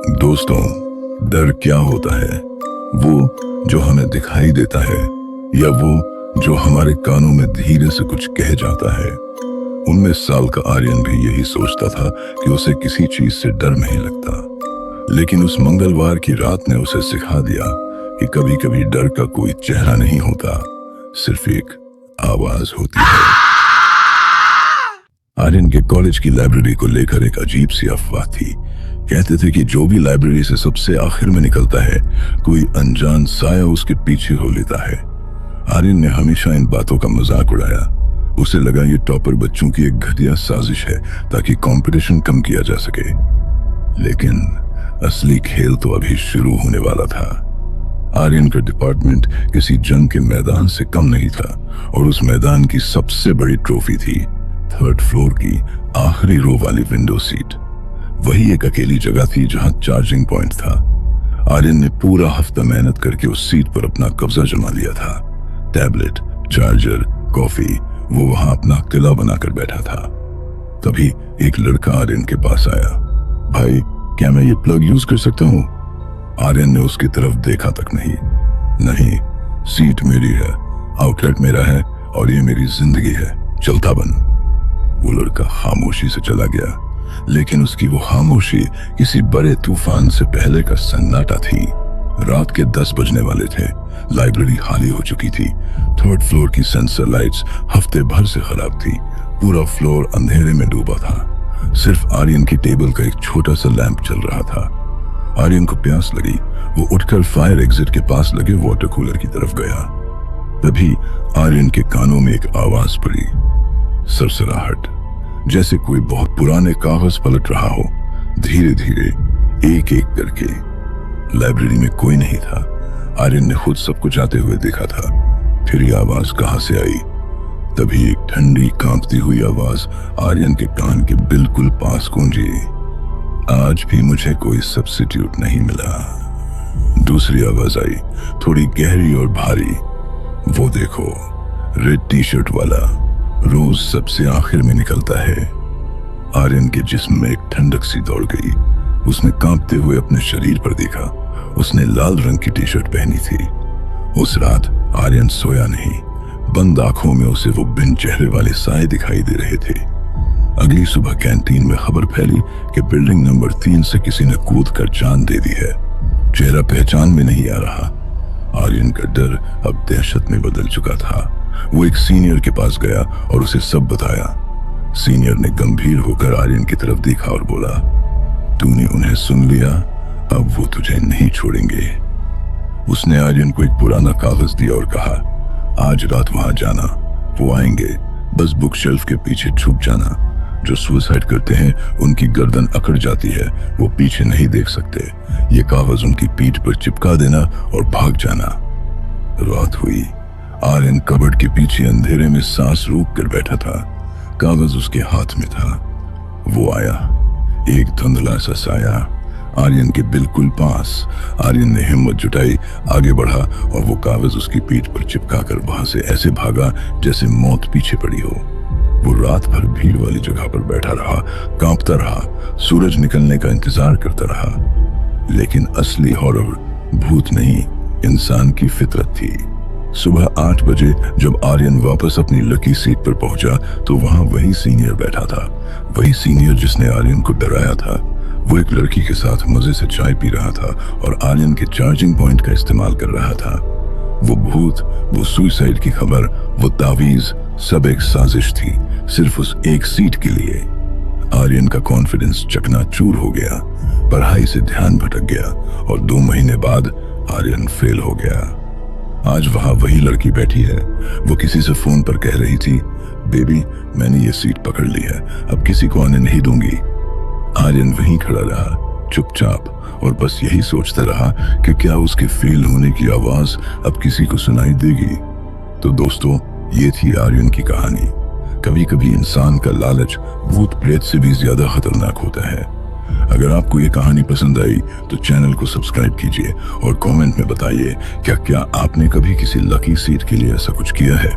दोस्तों, डर क्या होता है? वो जो हमें दिखाई देता है या वो जो हमारे कानों में धीरे से कुछ कह जाता है? 19 साल का आर्यन भी यही सोचता था कि उसे किसी चीज से डर नहीं लगता। लेकिन उस मंगलवार की रात ने उसे सिखा दिया कि कभी कभी डर का कोई चेहरा नहीं होता, सिर्फ एक आवाज होती है। आर्यन के कॉलेज की लाइब्रेरी को लेकर एक अजीब सी अफवाह थी। कहते थे कि जो भी लाइब्रेरी से सबसे आखिर में निकलता है, कोई अनजान साया उसके पीछे हो लेता है। आर्यन ने हमेशा इन बातों का मजाक उड़ाया। उसे लगा ये टॉपर बच्चों की एक घटिया साजिश है ताकि कंपटीशन कम किया जा सके। लेकिन असली खेल तो अभी शुरू होने वाला था। आर्यन का डिपार्टमेंट किसी जंग के मैदान से कम नहीं था और उस मैदान की सबसे बड़ी ट्रॉफी थी 3rd फ्लोर की आखिरी रो वाली विंडो सीट। वही एक अकेली जगह थी जहां चार्जिंग पॉइंट था। आर्यन ने पूरा हफ्ता मेहनत करके उस सीट पर अपना कब्जा जमा लिया था। टैबलेट, चार्जर, कॉफी, वो वहां अपना किला बनाकर बैठा था। तभी एक लड़का आर्यन के पास आया। भाई, क्या मैं ये प्लग यूज कर सकता हूँ? आर्यन ने उसकी तरफ देखा तक नहीं। नहीं, सीट मेरी है, आउटलेट मेरा है और ये मेरी जिंदगी है, चलता बन। वो लड़का खामोशी से चला गया, लेकिन उसकी वो खामोशी किसी बड़े तूफान से पहले का सन्नाटा थी। रात के 10 बजने वाले थे। लाइब्रेरी खाली हो चुकी थी। 3rd फ्लोर की सेंसर लाइट्स हफ्ते भर से खराब थी। पूरा फ्लोर अंधेरे में डूबा था। सिर्फ आर्यन की टेबल का एक छोटा सा लैंप चल रहा था। आर्यन को प्यास लगी। वो उठकर फायर एग्जिट के पास लगे वाटर कूलर की तरफ गया। तभी आर्यन के कानों में एक आवाज पड़ी, सरसराहट, जैसे कोई बहुत पुराने कागज पलट रहा हो, धीरे धीरे, एक एक करके। लाइब्रेरी में कोई नहीं था। आर्यन ने खुद सब कुछ आते हुए देखा था। फिर ये आवाज कहां से आई? तभी एक ठंडी कांपती हुई आवाज आर्यन के कान के बिल्कुल पास गूंजी, आज भी मुझे कोई सब्स्टिट्यूट नहीं मिला। दूसरी आवाज आई, थोड़ी गहरी और भारी, वो देखो, रेड टी शर्ट वाला रोज सबसे आखिर में निकलता है। आर्यन के जिस्म में एक ठंडक सी दौड़ गई। उसने कांपते हुए अपने शरीर पर देखा। उसने लाल रंग की टी शर्ट पहनी थी। उस रात आर्यन सोया नहीं। बंद आंखों में उसे वो बिन चेहरे वाले साए दिखाई दे रहे थे। अगली सुबह कैंटीन में खबर फैली कि बिल्डिंग नंबर 3 से किसी ने कूद कर जान दे दी है। चेहरा पहचान में नहीं आ रहा। आर्यन का डर अब दहशत में बदल चुका था। वो एक सीनियर के पास गया और उसे सब बताया। सीनियर ने गंभीर होकर आर्यन की तरफ देखा और बोला, तूने उन्हें सुन लिया, अब वो तुझे नहीं छोड़ेंगे। उसने आर्यन को एक पुराना कागज दिया और कहा, आज रात वहां जाना, वो आएंगे, बस बुक शेल्फ के पीछे छुप जाना। जो सुसाइड करते हैं उनकी गर्दन अकड़ जाती है, वो पीछे नहीं देख सकते। ये कागज उनकी पीठ पर चिपका देना और भाग जाना। रात हुई। आर्यन कबर्ड के पीछे अंधेरे में सांस रोक कर बैठा था। कागज उसके हाथ में था। वो आया, एक धुंधला सा साया, आर्यन के बिल्कुल पास। आर्यन ने हिम्मत जुटाई, आगे बढ़ा और वो कागज उसकी पीठ पर चिपकाकर वहां से ऐसे भागा जैसे मौत पीछे पड़ी हो। वो रात भर भीड़ वाली जगह पर बैठा रहा, कांपता रहा, सूरज निकलने का इंतजार करता रहा। लेकिन असली हॉरर भूत नहीं, इंसान की फितरत थी। सुबह 8 बजे जब आर्यन वापस अपनी लकी सीट पर पहुंचा तो वहां वही सीनियर बैठा था। वही सीनियर जिसने आर्यन को डराया था। वो एक लड़की के साथ मजे से चाय पी रहा था और आर्यन के चार्जिंग पॉइंट का इस्तेमाल कर रहा था। वो भूत, वो सुसाइड की खबर, वो तावीज, सब एक साजिश थी, सिर्फ उस एक सीट के लिए। आर्यन का कॉन्फिडेंस चकनाचूर हो गया। पढ़ाई से ध्यान भटक गया और 2 महीने बाद आर्यन फेल हो गया। आज वहां वही लड़की बैठी है। वो किसी से फोन पर कह रही थी, बेबी, मैंने ये सीट पकड़ ली है, अब किसी को आने नहीं दूंगी। आर्यन वहीं खड़ा रहा, चुपचाप, और बस यही सोचता रहा कि क्या उसके फेल होने की आवाज अब किसी को सुनाई देगी। तो दोस्तों, ये थी आर्यन की कहानी। कभी कभी इंसान का लालच भूत प्रेत से भी ज्यादा खतरनाक होता है। अगर आपको ये कहानी पसंद आई तो चैनल को सब्सक्राइब कीजिए और कमेंट में बताइए क्या आपने कभी किसी लकी सीट के लिए ऐसा कुछ किया है।